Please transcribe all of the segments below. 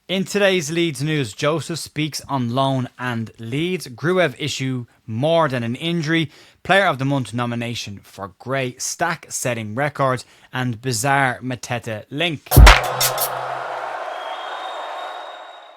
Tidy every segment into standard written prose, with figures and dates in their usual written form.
In today's Leeds news, Joseph speaks on loan and Leeds. Gruev issue more than an injury. Player of the Month nomination for Gray. Stach setting records and bizarre Mateta link.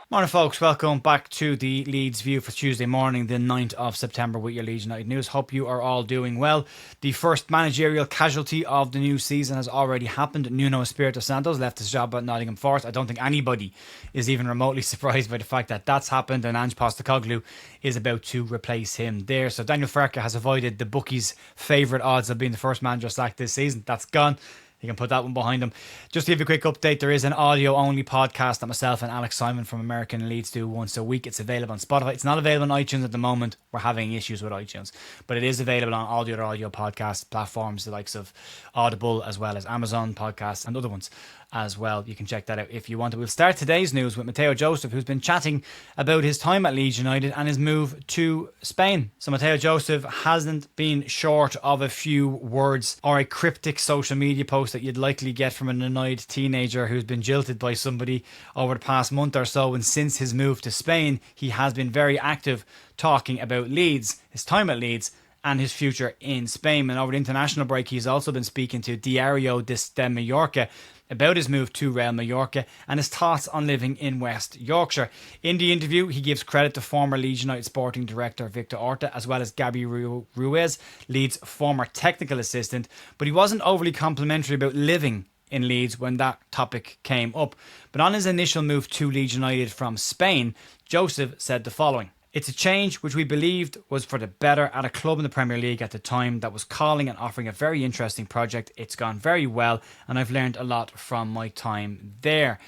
Morning folks, welcome back to the Leeds View for Tuesday morning, the 9th of September with your Leeds United news. Hope you are all doing well. The first managerial casualty of the new season has already happened. Nuno Espirito Santos left his job at Nottingham Forest. I don't think anybody is even remotely surprised by the fact that that's happened, and Ange Postecoglou is about to replace him there. So Daniel Farke has avoided the bookies' favourite odds of being the first manager sacked this season. That's gone. You can put that one behind him. Just to give you a quick update, there is an audio-only podcast that myself and Alex Simon from American Leeds do once a week. It's available on Spotify. It's not available on iTunes at the moment. We're having issues with iTunes. But it is available on all the other audio podcast platforms, the likes of Audible, as well as Amazon Podcasts and other ones as well. You can check that out if you want to. We'll start today's news with Mateo Joseph, who's been chatting about his time at Leeds United and his move to Spain. So Mateo Joseph hasn't been short of a few words or a cryptic social media post that you'd likely get from an annoyed teenager who's been jilted by somebody over the past month or so. And since his move to Spain, he has been very active talking about Leeds, his time at Leeds, and his future in Spain. And over the international break, he's also been speaking to Diario de Mallorca about his move to Real Mallorca and his thoughts on living in West Yorkshire. In the interview, he gives credit to former Leeds United sporting director Victor Orta, as well as Gabi Ruiz, Leeds' former technical assistant, but he wasn't overly complimentary about living in Leeds when that topic came up. But on his initial move to Leeds United from Spain, Joseph said the following: "It's a change which we believed was for the better at a club in the Premier League at the time that was calling and offering a very interesting project. It's gone very well and I've learned a lot from my time there."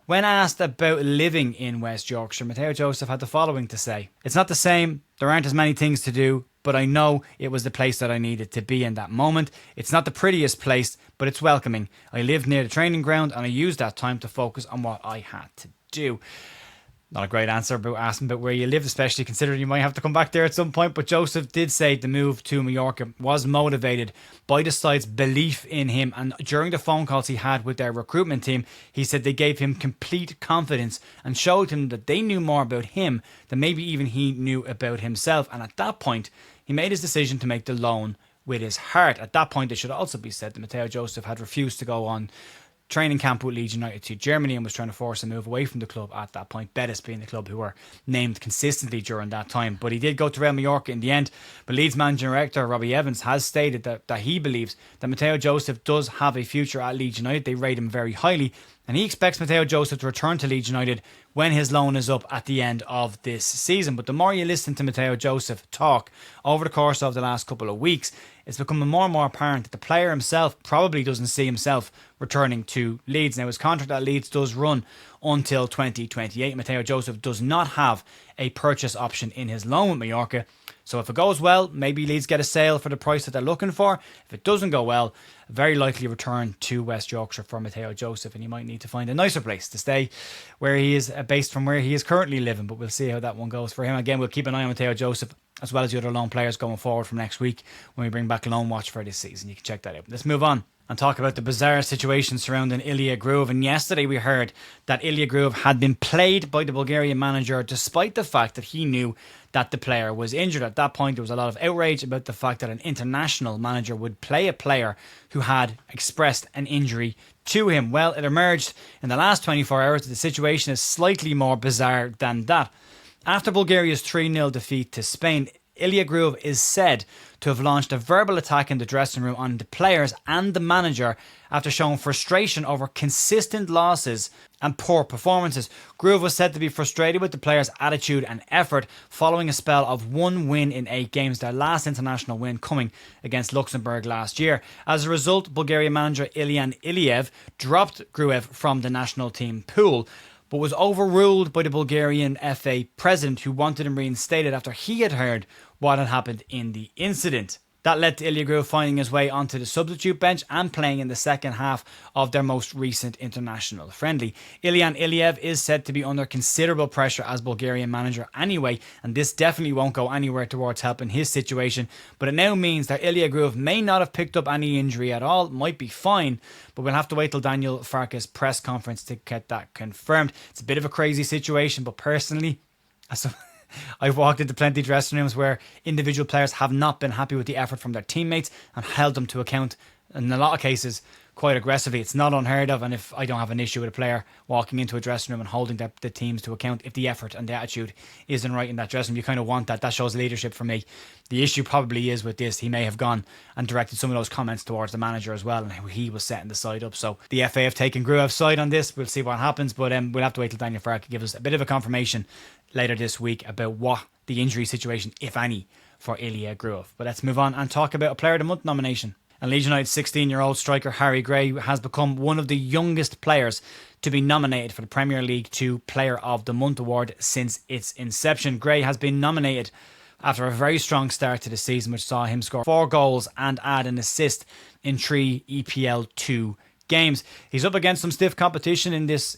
When asked about living in West Yorkshire, Mateo Joseph had the following to say: "It's not the same, there aren't as many things to do, but I know it was the place that I needed to be in that moment. It's not the prettiest place, but it's welcoming. I lived near the training ground and I used that time to focus on what I had to do." Not a great answer about asking about where you live, especially considering you might have to come back there at some point. But Joseph did say the move to Mallorca was motivated by the side's belief in him. And during the phone calls he had with their recruitment team, he said they gave him complete confidence and showed him that they knew more about him than maybe even he knew about himself. And at that point, he made his decision to make the loan with his heart. At that point, it should also be said that Mateo Joseph had refused to go on training camp with Leeds United to Germany and was trying to force a move away from the club at that point, Betis being the club who were named consistently during that time. But he did go to Real Mallorca in the end. But Leeds managing director Robbie Evans has stated that he believes that Mateo Joseph does have a future at Leeds United. They rate him very highly, and he expects Mateo Joseph to return to Leeds United when his loan is up at the end of this season. But the more you listen to Mateo Joseph talk over the course of the last couple of weeks, it's becoming more and more apparent that the player himself probably doesn't see himself returning to Leeds. Now, his contract at Leeds does run until 2028. Mateo Joseph does not have a purchase option in his loan with Mallorca. So if it goes well, maybe Leeds get a sale for the price that they're looking for. If it doesn't go well, very likely return to West Yorkshire for Mateo Joseph, and he might need to find a nicer place to stay where he is based from where he is currently living. But we'll see how that one goes for him. Again, we'll keep an eye on Mateo Joseph as well as the other loan players going forward from next week when we bring back Loan Watch for this season. You can check that out. Let's move on and talk about the bizarre situation surrounding Ilya Gruev. And yesterday we heard that Ilya Gruev had been played by the Bulgarian manager despite the fact that he knew that the player was injured. At that point, there was a lot of outrage about the fact that an international manager would play a player who had expressed an injury to him. Well, it emerged in the last 24 hours that the situation is slightly more bizarre than that. After Bulgaria's 3-0 defeat to Spain, Ilya Gruev is said to have launched a verbal attack in the dressing room on the players and the manager after showing frustration over consistent losses and poor performances. Gruev was said to be frustrated with the players' attitude and effort following a spell of one win in 8 games, their last international win coming against Luxembourg last year. As a result, Bulgarian manager Ilyan Ilyev dropped Gruev from the national team pool, but was overruled by the Bulgarian FA president, who wanted him reinstated after he had heard what had happened in the incident. That led to Ilya Gruev finding his way onto the substitute bench and playing in the second half of their most recent international friendly. Ilyan Ilyev is said to be under considerable pressure as Bulgarian manager anyway, and this definitely won't go anywhere towards helping his situation. But it now means that Ilya Gruev may not have picked up any injury at all, might be fine, but we'll have to wait till Daniel Farke's press conference to get that confirmed. It's a bit of a crazy situation, but personally, I've walked into plenty of dressing rooms where individual players have not been happy with the effort from their teammates and held them to account in a lot of cases quite aggressively. It's not unheard of, and if I don't have an issue with a player walking into a dressing room and holding the teams to account if the effort and the attitude isn't right in that dressing room, you kind of want that. That shows leadership for me. The issue probably is with this, he may have gone and directed some of those comments towards the manager as well, and he was setting the side up. So the FA have taken Gruev's side on this. We'll see what happens, but we'll have to wait till Daniel Farke gives us a bit of a confirmation later this week about what the injury situation, if any, for Ilya Gruev. But let's move on and talk about a Player of the Month nomination. And Leeds United's 16-year-old striker Harry Gray has become one of the youngest players to be nominated for the Premier League 2 Player of the Month award since its inception. Gray has been nominated after a very strong start to the season, which saw him score 4 goals and add an assist in 3 EPL 2 games. He's up against some stiff competition in this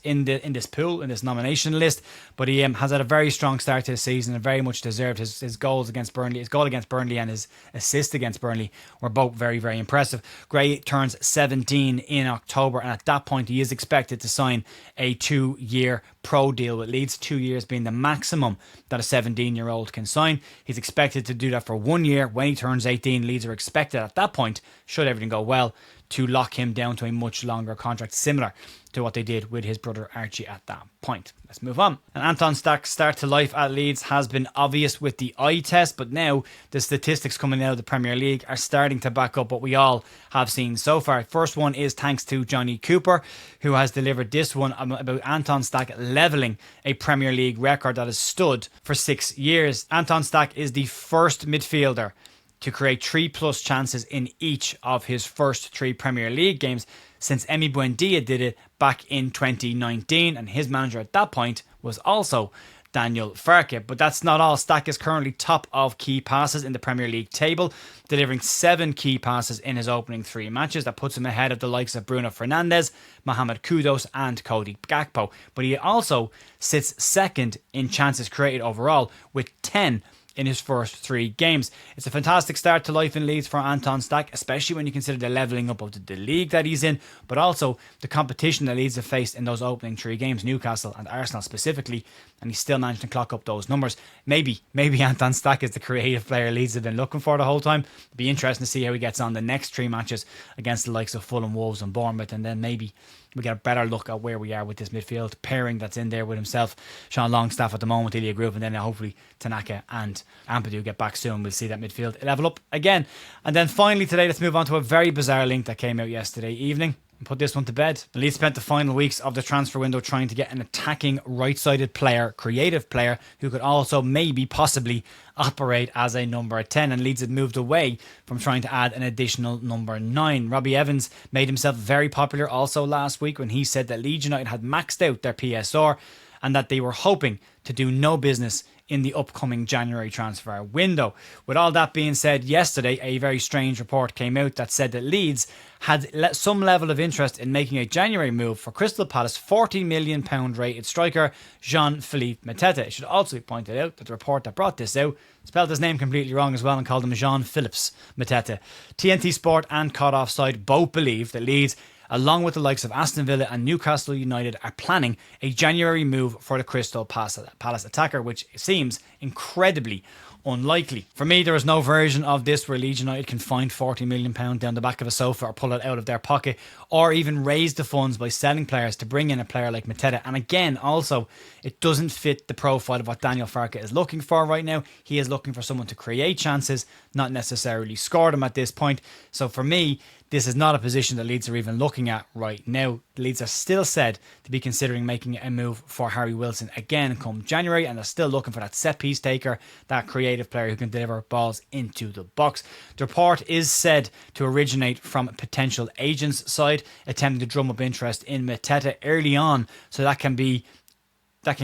pool, in this nomination list, but he has had a very strong start to the season and very much deserved. His goals against Burnley, his goal against Burnley and his assist against Burnley were both very, very impressive. Gray turns 17 in October, and at that point he is expected to sign a 2-year pro deal with Leeds, 2 years being the maximum that a 17-year-old can sign. He's expected to do that for 1 year. When he turns 18, Leeds are expected at that point, should everything go well, to lock him down to a much longer contract, similar to what they did with his brother Archie at that point. Let's move on. And Anton Stach's start to life at Leeds has been obvious with the eye test, but now the statistics coming out of the Premier League are starting to back up what we all have seen so far. First one is thanks to Johnny Cooper, who has delivered this one about Anton Stach levelling a Premier League record that has stood for 6 years. Anton Stach is the first midfielder to create 3+ chances in each of his first 3 Premier League games since Emi Buendia did it back in 2019, and his manager at that point was also Daniel Farke. But that's not all. Stach is currently top of key passes in the Premier League table, delivering 7 key passes in his opening 3 matches. That puts him ahead of the likes of Bruno Fernandes, Mohamed Kudus and Cody Gakpo. But he also sits second in chances created overall with 10 in his first 3 games. It's a fantastic start to life in Leeds for Anton Stach, especially when you consider the levelling up of the league that he's in, but also the competition that Leeds have faced in those opening 3 games, Newcastle and Arsenal specifically, and he's still managed to clock up those numbers. Maybe Anton Stach is the creative player Leeds have been looking for the whole time. It'll be interesting to see how he gets on the next 3 matches against the likes of Fulham, Wolves and Bournemouth, and then maybe we get a better look at where we are with this midfield pairing that's in there with himself, Sean Longstaff at the moment, Ilya Gruev, and then hopefully Tanaka and Ampadu get back soon. We'll see that midfield level up again. And then finally today, let's move on to a very bizarre link that came out yesterday evening and put this one to bed. The Leeds spent the final weeks of the transfer window trying to get an attacking right-sided player, creative player, who could also maybe possibly operate as a number 10, and Leeds had moved away from trying to add an additional number 9. Robbie Evans made himself very popular also last week when he said that Leeds United had maxed out their PSR and that they were hoping to do no business in the upcoming January transfer window. With all that being said, yesterday a very strange report came out that said that Leeds had some level of interest in making a January move for Crystal Palace £40 million rated striker Jean-Philippe Mateta. It should also be pointed out that the report that brought this out spelled his name completely wrong as well and called him Jean-Philips Mateta. TNT Sport and Caught Offside both believe that Leeds, along with the likes of Aston Villa and Newcastle United, are planning a January move for the Crystal Palace attacker, which seems incredibly unlikely. For me, there is no version of this where Leeds United can find £40 million down the back of a sofa or pull it out of their pocket, or even raise the funds by selling players to bring in a player like Mateta. And again, also, it doesn't fit the profile of what Daniel Farke is looking for right now. He is looking for someone to create chances, not necessarily score them at this point. So for me, this is not a position that Leeds are even looking at right now. Leeds are still said to be considering making a move for Harry Wilson again come January, and they're still looking for that set piece taker, that creative player who can deliver balls into the box. The report is said to originate from a potential agent's side, attempting to drum up interest in Mateta early on, so that can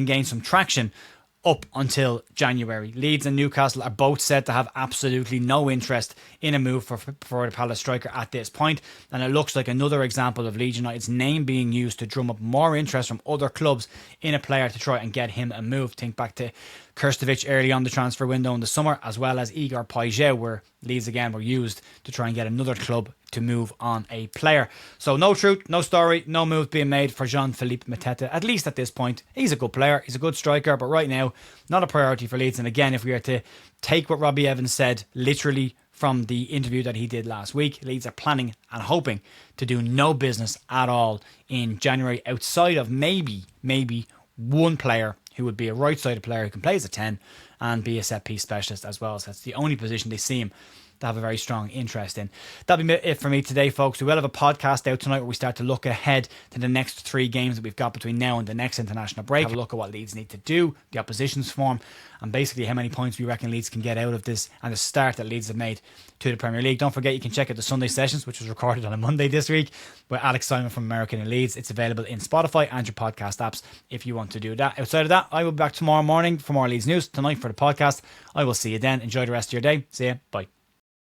gain some traction up until January. Leeds and Newcastle are both said to have absolutely no interest in a move for the Palace striker at this point, and it looks like another example of Leeds United's name being used to drum up more interest from other clubs in a player to try and get him a move. Think back to Krstovic early on the transfer window in the summer, as well as Igor Paget, where Leeds again were used to try and get another club to move on a player. So no truth, no story, no move being made for Jean-Philippe Mateta, at least at this point. He's a good player, he's a good striker, but right now, not a priority for Leeds. And again, if we are to take what Robbie Evans said literally from the interview that he did last week, Leeds are planning and hoping to do no business at all in January, outside of maybe one player who would be a right-sided player who can play as a 10 and be a set-piece specialist as well. So that's the only position they seem to have a very strong interest in. That'll be it for me today, folks. We will have a podcast out tonight where we start to look ahead to the next 3 games that we've got between now and the next international break. Have a look at what Leeds need to do, the opposition's form, and basically how many points we reckon Leeds can get out of this and the start that Leeds have made to the Premier League. Don't forget, you can check out the Sunday sessions, which was recorded on a Monday this week, with Alex Simon from American and Leeds. It's available in Spotify and your podcast apps if you want to do that. Outside of that, I will be back tomorrow morning for more Leeds news. Tonight for the podcast. I will see you then. Enjoy the rest of your day. See you. Bye.